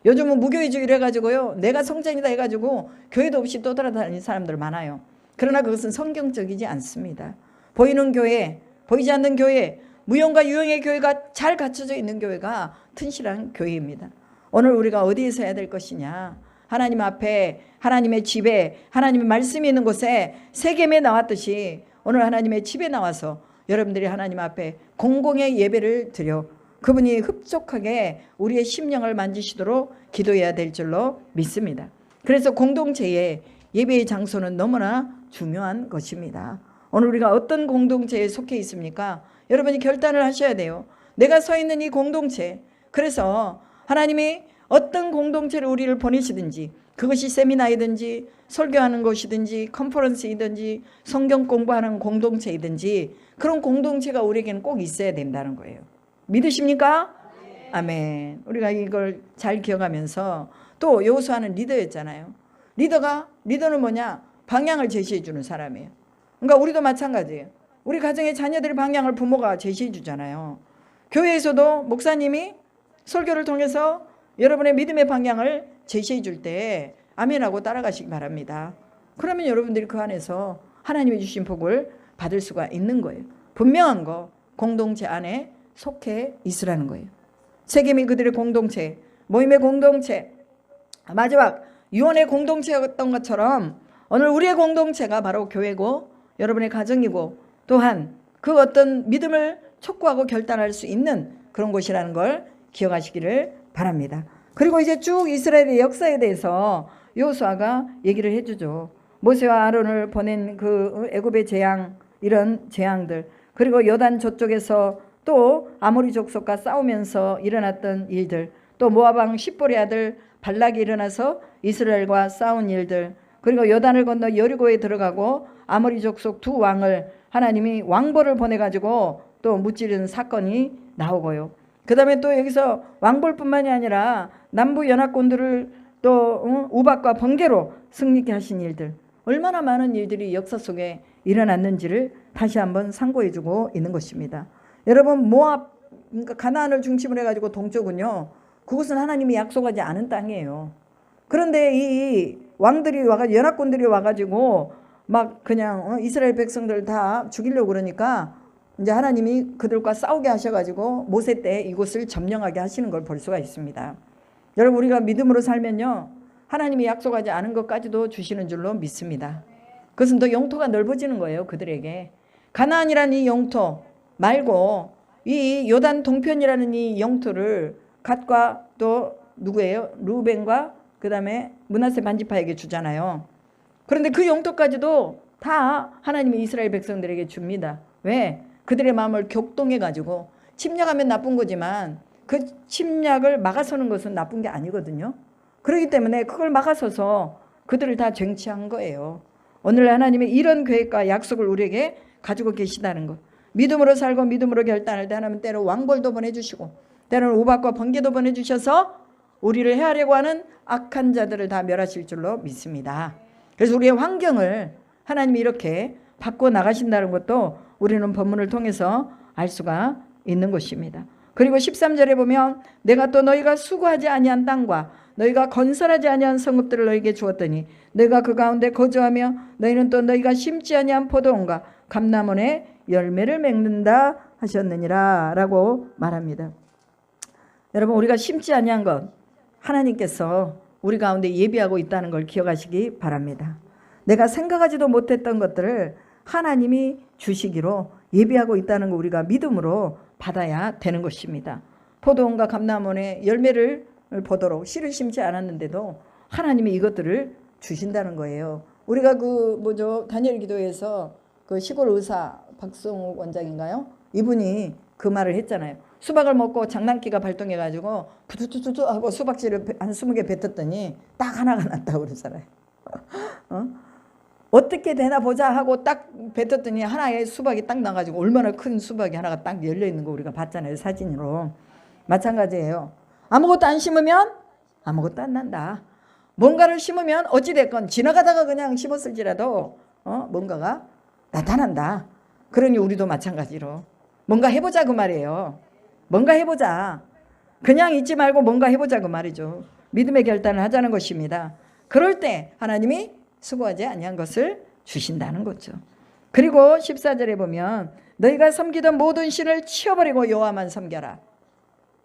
요즘은 무교회주의 이래가지고요 내가 성전이다 해가지고 교회도 없이 떠돌아다니는 사람들 많아요. 그러나 그것은 성경적이지 않습니다. 보이는 교회, 보이지 않는 교회, 무용과 유형의 교회가 잘 갖춰져 있는 교회가 튼실한 교회입니다. 오늘 우리가 어디에서 해야 될 것이냐? 하나님 앞에, 하나님의 집에, 하나님의 말씀이 있는 곳에 세겜에 나왔듯이 오늘 하나님의 집에 나와서 여러분들이 하나님 앞에 공공의 예배를 드려 그분이 흡족하게 우리의 심령을 만지시도록 기도해야 될 줄로 믿습니다. 그래서 공동체의 예배의 장소는 너무나 중요한 것입니다. 오늘 우리가 어떤 공동체에 속해 있습니까? 여러분이 결단을 하셔야 돼요. 내가 서 있는 이 공동체, 그래서 하나님이 어떤 공동체를 우리를 보내시든지, 그것이 세미나이든지 설교하는 곳이든지 컨퍼런스이든지 성경 공부하는 공동체이든지, 그런 공동체가 우리에게는 꼭 있어야 된다는 거예요. 믿으십니까? 아멘. 우리가 이걸 잘 기억하면서, 또 여호수아는 리더였잖아요. 리더는 뭐냐? 방향을 제시해 주는 사람이에요. 그러니까 우리도 마찬가지예요. 우리 가정의 자녀들의 방향을 부모가 제시해 주잖아요. 교회에서도 목사님이 설교를 통해서 여러분의 믿음의 방향을 제시해 줄 때 아멘하고 따라가시기 바랍니다. 그러면 여러분들이 그 안에서 하나님이 주신 복을 받을 수가 있는 거예요. 분명한 거, 공동체 안에 속해 있으라는 거예요. 세겜이 그들의 공동체, 모임의 공동체, 마지막 유언의 공동체였던 것처럼 오늘 우리의 공동체가 바로 교회고 여러분의 가정이고, 또한 그 어떤 믿음을 촉구하고 결단할 수 있는 그런 곳이라는 걸 기억하시기를 바랍니다. 그리고 이제 쭉 이스라엘의 역사에 대해서 여호수아가 얘기를 해주죠. 모세와 아론을 보낸 그 애굽의 재앙, 이런 재앙들, 그리고 요단 저쪽에서 또 아모리 족속과 싸우면서 일어났던 일들, 또 모압 왕 십볼의 아들 발락이 일어나서 이스라엘과 싸운 일들, 그리고 요단을 건너 여리고에 들어가고 아모리 족속 두 왕을 하나님이 왕벌을 보내가지고 또 무찌르는 사건이 나오고요. 그 다음에 또 여기서 왕벌뿐만이 아니라 남부 연합군들을 또 우박과 번개로 승리케 하신 일들, 얼마나 많은 일들이 역사 속에 일어났는지를 다시 한번 상고해주고 있는 것입니다. 여러분, 모압, 그러니까 가나안을 중심으로 해가지고 동쪽은요, 그곳은 하나님이 약속하지 않은 땅이에요. 그런데 이 왕들이 와가지고, 연합군들이 와가지고 막 그냥 이스라엘 백성들 다 죽이려고 그러니까 이제 하나님이 그들과 싸우게 하셔가지고 모세 때 이곳을 점령하게 하시는 걸 볼 수가 있습니다. 여러분, 우리가 믿음으로 살면요, 하나님이 약속하지 않은 것까지도 주시는 줄로 믿습니다. 그것은 더 영토가 넓어지는 거예요. 그들에게 가나안이라는 이 영토 말고 이 요단 동편이라는 이 영토를 갓과 또 누구예요? 루벤과 그 다음에 므낫세 반지파에게 주잖아요. 그런데 그 영토까지도 다 하나님이 이스라엘 백성들에게 줍니다. 왜? 그들의 마음을 격동해 가지고, 침략하면 나쁜 거지만 그 침략을 막아서는 것은 나쁜 게 아니거든요. 그렇기 때문에 그걸 막아서서 그들을 다 쟁취한 거예요. 오늘 하나님의 이런 계획과 약속을 우리에게 가지고 계시다는 것, 믿음으로 살고 믿음으로 결단할 때 하나님은 때로 왕벌도 보내주시고 때로는 우박과 번개도 보내주셔서 우리를 해하려고 하는 악한 자들을 다 멸하실 줄로 믿습니다. 그래서 우리의 환경을 하나님이 이렇게 바꿔 나가신다는 것도 우리는 본문을 통해서 알 수가 있는 것입니다. 그리고 13절에 보면 내가 또 너희가 수고하지 아니한 땅과 너희가 건설하지 아니한 성읍들을 너희에게 주었더니 너희가 그 가운데 거주하며 너희는 또 너희가 심지 아니한 포도원과 감람원의 열매를 맺는다 하셨느니라 라고 말합니다. 여러분, 우리가 심지 아니한 것 하나님께서 우리 가운데 예비하고 있다는 걸 기억하시기 바랍니다. 내가 생각하지도 못했던 것들을 하나님이 주시기로 예비하고 있다는 거 우리가 믿음으로 받아야 되는 것입니다. 포도원과 감람원의 열매를 보도록 씨를 심지 않았는데도 하나님이 이것들을 주신다는 거예요. 우리가 다니엘 기도에서 그 시골 의사 박성욱 원장인가요? 이분이 그 말을 했잖아요. 수박을 먹고 장난기가 발동해가지고 부두두두 하고 수박씨를 한 20개 뱉었더니 딱 하나가 났다고 그러잖아요. 어떻게 되나 보자 하고 딱 뱉었더니 하나의 수박이 딱 나가지고 얼마나 큰 수박이 하나가 딱 열려있는 거 우리가 봤잖아요. 사진으로. 마찬가지예요. 아무것도 안 심으면 아무것도 안 난다. 뭔가를 심으면 어찌됐건 지나가다가 그냥 심었을지라도 뭔가가 나타난다. 그러니 우리도 마찬가지로 뭔가 해보자 그 말이에요. 뭔가 해보자. 그냥 있지 말고 뭔가 해보자 그 말이죠. 믿음의 결단을 하자는 것입니다. 그럴 때 하나님이 수고하지 아니한 것을 주신다는 거죠. 그리고 14절에 보면 너희가 섬기던 모든 신을 치워버리고 여호와만 섬겨라.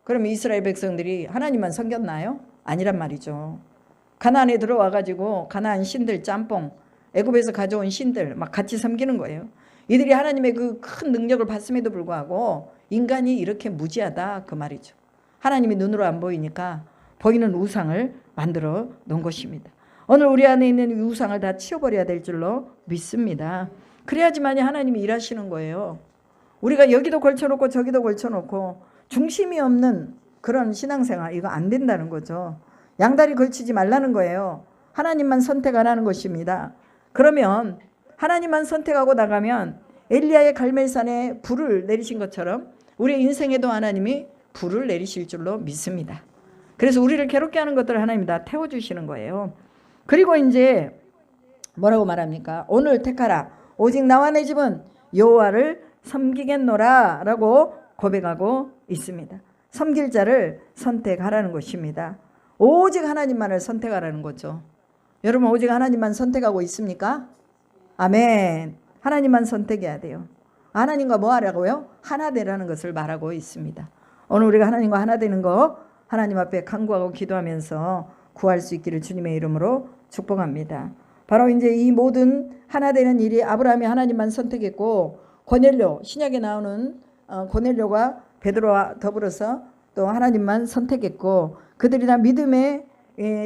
그럼 이스라엘 백성들이 하나님만 섬겼나요? 아니란 말이죠. 가나안에 들어와 가지고 가나안 신들 짬뽕, 애굽에서 가져온 신들 막 같이 섬기는 거예요. 이들이 하나님의 그 큰 능력을 봤음에도 불구하고 인간이 이렇게 무지하다 그 말이죠. 하나님이 눈으로 안 보이니까 보이는 우상을 만들어 놓은 것입니다. 오늘 우리 안에 있는 이 우상을 다 치워버려야 될 줄로 믿습니다. 그래야지만이 하나님이 일하시는 거예요. 우리가 여기도 걸쳐놓고 저기도 걸쳐놓고 중심이 없는 그런 신앙생활, 이거 안 된다는 거죠. 양다리 걸치지 말라는 거예요. 하나님만 선택하라는 것입니다. 그러면 하나님만 선택하고 나가면 엘리야의 갈멜산에 불을 내리신 것처럼 우리의 인생에도 하나님이 불을 내리실 줄로 믿습니다. 그래서 우리를 괴롭게 하는 것들을 하나님이 다 태워주시는 거예요. 그리고 이제 뭐라고 말합니까? 오늘 택하라. 오직 나와 내 집은 여호와를 섬기겠노라 라고 고백하고 있습니다. 섬길 자를 선택하라는 것입니다. 오직 하나님만을 선택하라는 거죠. 여러분 오직 하나님만 선택하고 있습니까? 아멘. 하나님만 선택해야 돼요. 하나님과 뭐 하라고요? 하나 되라는 것을 말하고 있습니다. 오늘 우리가 하나님과 하나 되는 거 하나님 앞에 간구하고 기도하면서 구할 수 있기를 주님의 이름으로 축복합니다. 바로 이제 이 모든 하나 되는 일이 아브라함이 하나님만 선택했고 고넬료, 신약에 나오는 고넬료가 베드로와 더불어서 또 하나님만 선택했고 그들이 다 믿음의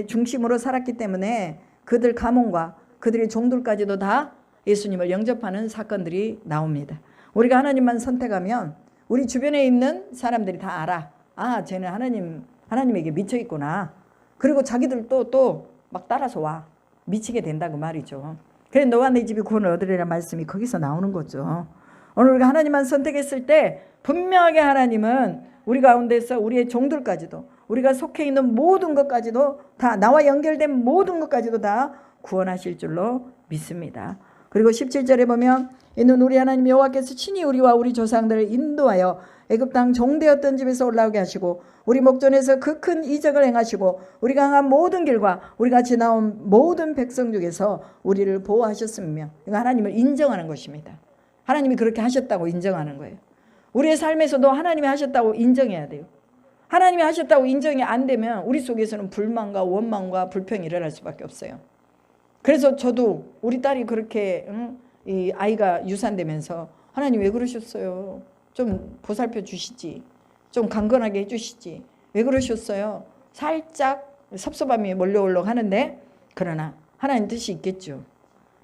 중심으로 살았기 때문에 그들 가문과 그들의 종들까지도 다 예수님을 영접하는 사건들이 나옵니다. 우리가 하나님만 선택하면 우리 주변에 있는 사람들이 다 알아. 아, 쟤는 하나님에게 미쳐 있구나. 그리고 자기들도 또 막 따라서 와. 미치게 된다 그 말이죠. 그래 너와 내 집이 구원을 얻으리라는 말씀이 거기서 나오는 거죠. 오늘 우리가 하나님만 선택했을 때 분명하게 하나님은 우리 가운데서 우리의 종들까지도 우리가 속해 있는 모든 것까지도 다 나와 연결된 모든 것까지도 다 구원하실 줄로 믿습니다. 그리고 17절에 보면 이는 우리 하나님 여호와께서 친히 우리와 우리 조상들을 인도하여 애굽 땅 종되었던 집에서 올라오게 하시고 우리 목전에서 그 큰 이적을 행하시고 우리가 행한 모든 길과 우리가 지나온 모든 백성 중에서 우리를 보호하셨으며 이거 하나님을 인정하는 것입니다. 하나님이 그렇게 하셨다고 인정하는 거예요. 우리의 삶에서도 하나님이 하셨다고 인정해야 돼요. 하나님이 하셨다고 인정이 안 되면 우리 속에서는 불만과 원망과 불평이 일어날 수밖에 없어요. 그래서 저도 우리 딸이 그렇게 이 아이가 유산되면서 하나님 왜 그러셨어요? 좀 보살펴 주시지. 좀 강건하게 해주시지. 왜 그러셨어요? 살짝 섭섭함이 몰려오려고 하는데 그러나 하나님 뜻이 있겠죠.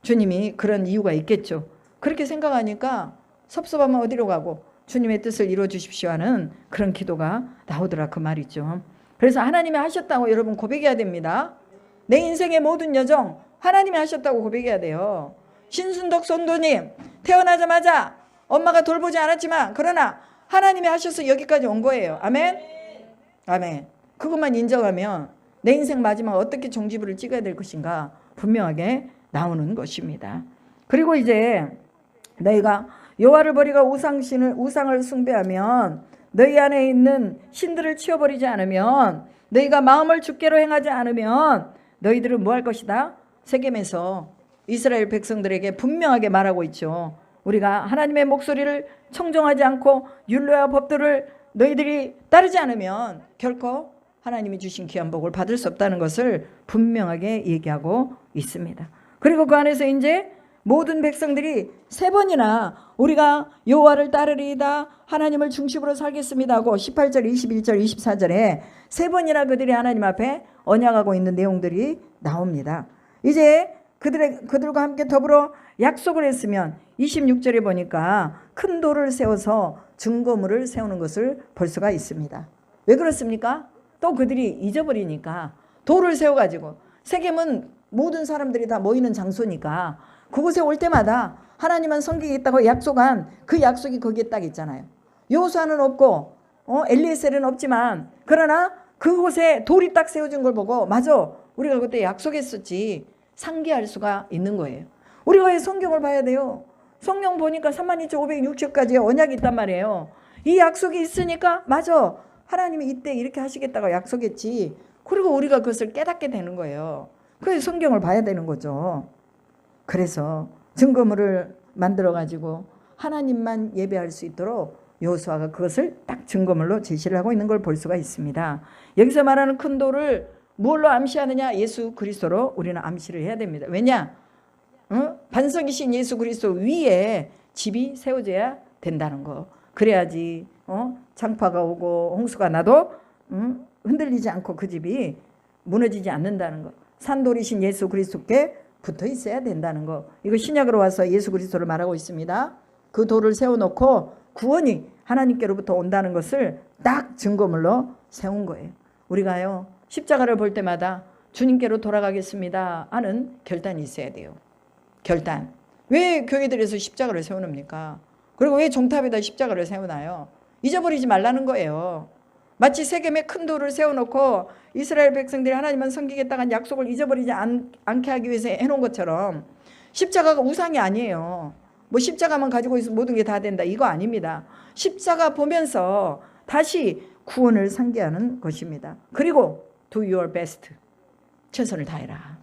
주님이 그런 이유가 있겠죠. 그렇게 생각하니까 섭섭하면 어디로 가고 주님의 뜻을 이루어 주십시오 하는 그런 기도가 나오더라 그 말이죠. 그래서 하나님이 하셨다고 여러분 고백해야 됩니다. 내 인생의 모든 여정 하나님이 하셨다고 고백해야 돼요. 신순덕 성도님 태어나자마자 엄마가 돌보지 않았지만 그러나 하나님이 하셔서 여기까지 온 거예요. 아멘? 아멘. 그것만 인정하면 내 인생 마지막 어떻게 종지부를 찍어야 될 것인가 분명하게 나오는 것입니다. 그리고 이제 너희가 여호와를 버리고 우상을 숭배하면 너희 안에 있는 신들을 치워버리지 않으면 너희가 마음을 주께로 행하지 않으면 너희들은 뭐 할 것이다? 세겜에서 이스라엘 백성들에게 분명하게 말하고 있죠. 우리가 하나님의 목소리를 청종하지 않고 율례와 법도를 너희들이 따르지 않으면 결코 하나님이 주신 귀한 복을 받을 수 없다는 것을 분명하게 얘기하고 있습니다. 그리고 그 안에서 이제 모든 백성들이 3번이나 우리가 여호와를 따르리이다 하나님을 중심으로 살겠습니다 하고 18절 21절 24절에 3번이나 그들이 하나님 앞에 언약하고 있는 내용들이 나옵니다. 이제 그들과 함께 더불어 약속을 했으면 26절에 보니까 큰 돌을 세워서 증거물을 세우는 것을 볼 수가 있습니다. 왜 그렇습니까? 또 그들이 잊어버리니까 돌을 세워가지고 세겜은 모든 사람들이 다 모이는 장소니까 그곳에 올 때마다 하나님만 섬기겠다고 약속한 그 약속이 거기에 딱 있잖아요. 여호수아는 없고 엘리에셀은 없지만 그러나 그곳에 돌이 딱 세워진 걸 보고 맞아 우리가 그때 약속했었지 상기할 수가 있는 거예요. 우리가 왜 성경을 봐야 돼요? 성경 보니까 32,560가지의 언약이 있단 말이에요. 이 약속이 있으니까 맞아 하나님이 이때 이렇게 하시겠다고 약속했지. 그리고 우리가 그것을 깨닫게 되는 거예요. 그래서 성경을 봐야 되는 거죠. 그래서 증거물을 만들어 가지고 하나님만 예배할 수 있도록 여호수아가 그것을 딱 증거물로 제시를 하고 있는 걸 볼 수가 있습니다. 여기서 말하는 큰 돌을 뭘로 암시하느냐? 예수 그리스도로 우리는 암시를 해야 됩니다. 왜냐? 반석이신 예수 그리스도 위에 집이 세워져야 된다는 거. 그래야지 장파가 오고 홍수가 나도 흔들리지 않고 그 집이 무너지지 않는다는 거. 산돌이신 예수 그리스도께 붙어 있어야 된다는 거. 이거 신약으로 와서 예수 그리스도를 말하고 있습니다. 그 돌을 세워놓고 구원이 하나님께로부터 온다는 것을 딱 증거물로 세운 거예요. 우리가요 십자가를 볼 때마다 주님께로 돌아가겠습니다 하는 결단이 있어야 돼요. 결단. 왜 교회들에서 십자가를 세우십니까? 그리고 왜 종탑에다 십자가를 세우나요? 잊어버리지 말라는 거예요. 마치 세겜에 큰 돌을 세워놓고 이스라엘 백성들이 하나님만 섬기겠다는 약속을 잊어버리지 않게 하기 위해서 해놓은 것처럼 십자가가 우상이 아니에요. 뭐 십자가만 가지고 있으면 모든 게 다 된다 이거 아닙니다. 십자가 보면서 다시 구원을 상기하는 것입니다. 그리고 do your best. 최선을 다해라.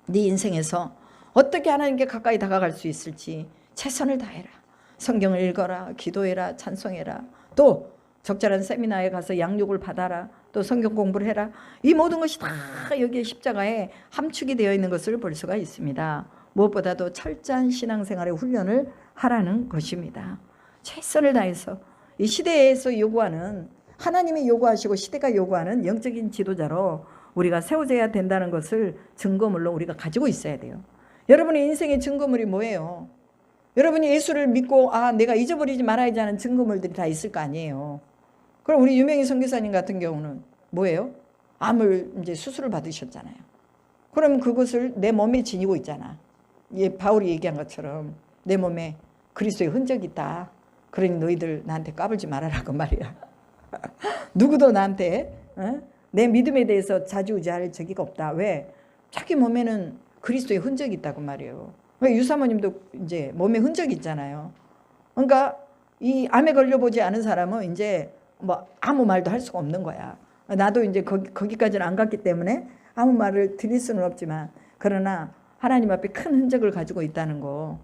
네 인생에서 어떻게 하나님께 가까이 다가갈 수 있을지 최선을 다해라. 성경을 읽어라. 기도해라. 찬송해라. 또 적절한 세미나에 가서 양육을 받아라. 또 성경 공부를 해라. 이 모든 것이 다 여기에 십자가에 함축이 되어 있는 것을 볼 수가 있습니다. 무엇보다도 철저한 신앙생활의 훈련을 하라는 것입니다. 최선을 다해서 이 시대에서 요구하는 하나님이 요구하시고 시대가 요구하는 영적인 지도자로 우리가 세워져야 된다는 것을 증거물로 우리가 가지고 있어야 돼요. 여러분의 인생의 증거물이 뭐예요? 여러분이 예수를 믿고 내가 잊어버리지 말아야지 하는 증거물들이 다 있을 거 아니에요. 그럼 우리 유명희 선교사님 같은 경우는 뭐예요? 암을 이제 수술을 받으셨잖아요. 그럼 그것을 내 몸에 지니고 있잖아. 바울이 얘기한 것처럼 내 몸에 그리스도의 흔적이 있다. 그러니 너희들 나한테 까불지 말아라고 말이야. 누구도 나한테 내 믿음에 대해서 좌지우지할 적이 없다. 왜? 자기 몸에는 그리스도의 흔적이 있다고 말이에요. 유사모님도 이제 몸에 흔적이 있잖아요. 그러니까 이 암에 걸려보지 않은 사람은 이제 뭐 아무 말도 할 수가 없는 거야. 나도 이제 거기까지는 안 갔기 때문에 아무 말을 드릴 수는 없지만 그러나 하나님 앞에 큰 흔적을 가지고 있다는 거.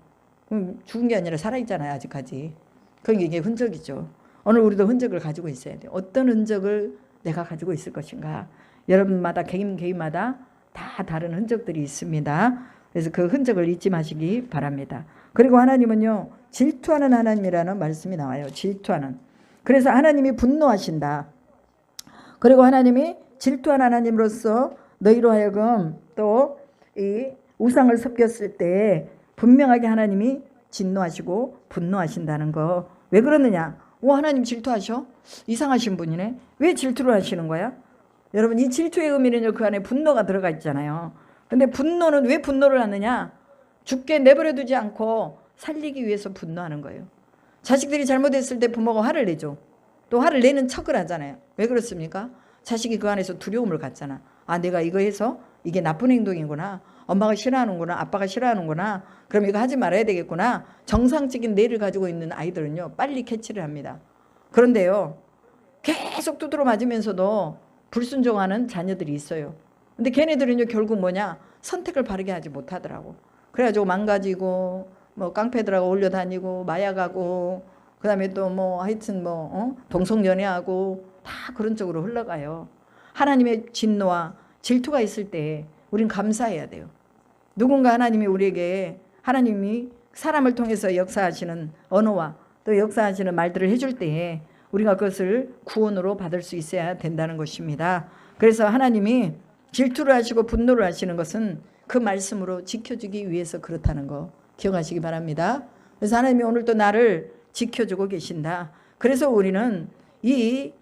죽은 게 아니라 살아있잖아요 아직까지. 그게 이게 흔적이죠. 오늘 우리도 흔적을 가지고 있어야 돼요. 어떤 흔적을 내가 가지고 있을 것인가. 여러분마다 개인마다 다 다른 흔적들이 있습니다. 그래서 그 흔적을 잊지 마시기 바랍니다. 그리고 하나님은요 질투하는 하나님이라는 말씀이 나와요. 질투하는. 그래서 하나님이 분노하신다. 그리고 하나님이 질투하는 하나님으로서 너희로 하여금 또 이 우상을 섬겼을 때 분명하게 하나님이 진노하시고 분노하신다는 거. 왜 그러느냐? 하나님 질투하셔? 이상하신 분이네. 왜 질투를 하시는 거야? 여러분 이 질투의 의미는요 그 안에 분노가 들어가 있잖아요. 근데 분노는 왜 분노를 하느냐? 죽게 내버려 두지 않고 살리기 위해서 분노하는 거예요. 자식들이 잘못했을 때 부모가 화를 내죠. 또 화를 내는 척을 하잖아요. 왜 그렇습니까? 자식이 그 안에서 두려움을 갖잖아. 내가 이거 해서 이게 나쁜 행동이구나. 엄마가 싫어하는구나. 아빠가 싫어하는구나. 그럼 이거 하지 말아야 되겠구나. 정상적인 뇌를 가지고 있는 아이들은요 빨리 캐치를 합니다. 그런데요 계속 두드러 맞으면서도 불순종하는 자녀들이 있어요. 근데 걔네들은요 결국 뭐냐? 선택을 바르게 하지 못하더라고. 그래가지고 망가지고 뭐 깡패들하고 올려다니고 마약하고 그다음에 또 뭐 하여튼 동성연애하고 다 그런 쪽으로 흘러가요. 하나님의 진노와 질투가 있을 때 우린 감사해야 돼요. 누군가 하나님이 우리에게 하나님이 사람을 통해서 역사하시는 언어와 또 역사하시는 말들을 해줄 때에 우리가 그것을 구원으로 받을 수 있어야 된다는 것입니다. 그래서 하나님이 질투를 하시고 분노를 하시는 것은 그 말씀으로 지켜주기 위해서 그렇다는 거 기억하시기 바랍니다. 그래서 하나님이 오늘 또 나를 지켜주고 계신다. 그래서 우리는 이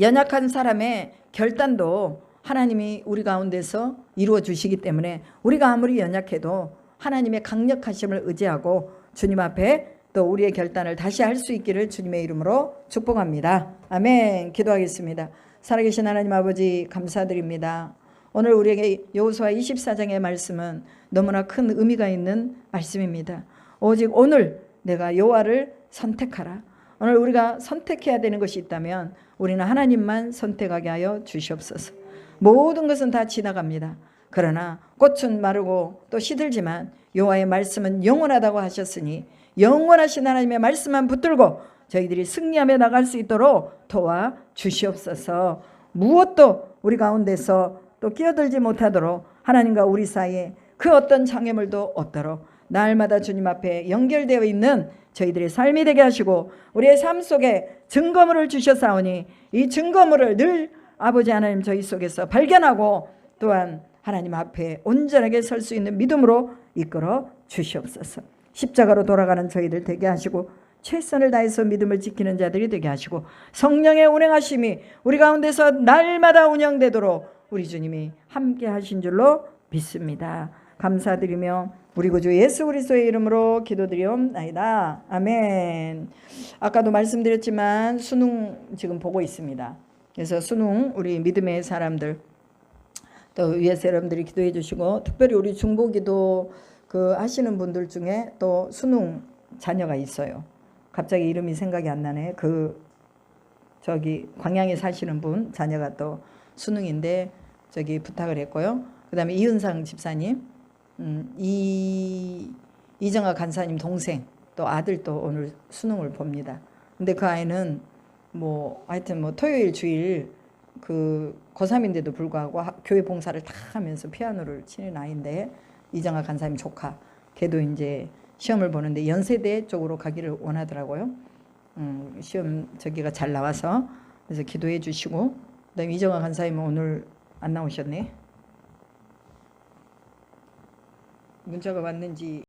연약한 사람의 결단도 하나님이 우리 가운데서 이루어 주시기 때문에 우리가 아무리 연약해도 하나님의 강력하심을 의지하고 주님 앞에 또 우리의 결단을 다시 할 수 있기를 주님의 이름으로 축복합니다. 아멘. 기도하겠습니다. 살아계신 하나님 아버지 감사드립니다. 오늘 우리에게 여호수아 24장의 말씀은 너무나 큰 의미가 있는 말씀입니다. 오직 오늘 내가 여호와를 선택하라. 오늘 우리가 선택해야 되는 것이 있다면 우리는 하나님만 선택하게 하여 주시옵소서. 모든 것은 다 지나갑니다. 그러나 꽃은 마르고 또 시들지만 여호와의 말씀은 영원하다고 하셨으니 영원하신 하나님의 말씀만 붙들고 저희들이 승리하며 나갈 수 있도록 도와 주시옵소서. 무엇도 우리 가운데서 또 끼어들지 못하도록 하나님과 우리 사이에 그 어떤 장애물도 없도록 날마다 주님 앞에 연결되어 있는 저희들의 삶이 되게 하시고 우리의 삶 속에 증거물을 주셨사오니 이 증거물을 늘 아버지 하나님 저희 속에서 발견하고 또한 하나님 앞에 온전하게 설 수 있는 믿음으로 이끌어 주시옵소서. 십자가로 돌아가는 저희들 되게 하시고 최선을 다해서 믿음을 지키는 자들이 되게 하시고 성령의 운행하심이 우리 가운데서 날마다 운영되도록 우리 주님이 함께 하신 줄로 믿습니다. 감사드리며 우리 구주 예수 그리스도의 이름으로 기도드리옵나이다. 아멘. 아까도 말씀드렸지만 수능 지금 보고 있습니다. 그래서 수능 우리 믿음의 사람들 또 위에서 여러분들이 기도해 주시고 특별히 우리 중보기도 하시는 분들 중에 또 수능 자녀가 있어요. 갑자기 이름이 생각이 안 나네. 저기 광양에 사시는 분 자녀가 또 수능인데 저기 부탁을 했고요. 그 다음에 이은상 집사님, 이정아 간사님 동생 또 아들도 오늘 수능을 봅니다. 근데 그 아이는 하여튼 토요일 주일 고3인데도 불구하고 교회 봉사를 다 하면서 피아노를 치는 아이인데 이정아 간사님 조카 걔도 이제 시험을 보는데 연세대 쪽으로 가기를 원하더라고요. 시험 저기가 잘 나와서 그래서 기도해 주시고 그다음에 이정아 간사님은 오늘 안 나오셨네. 문자가 왔는지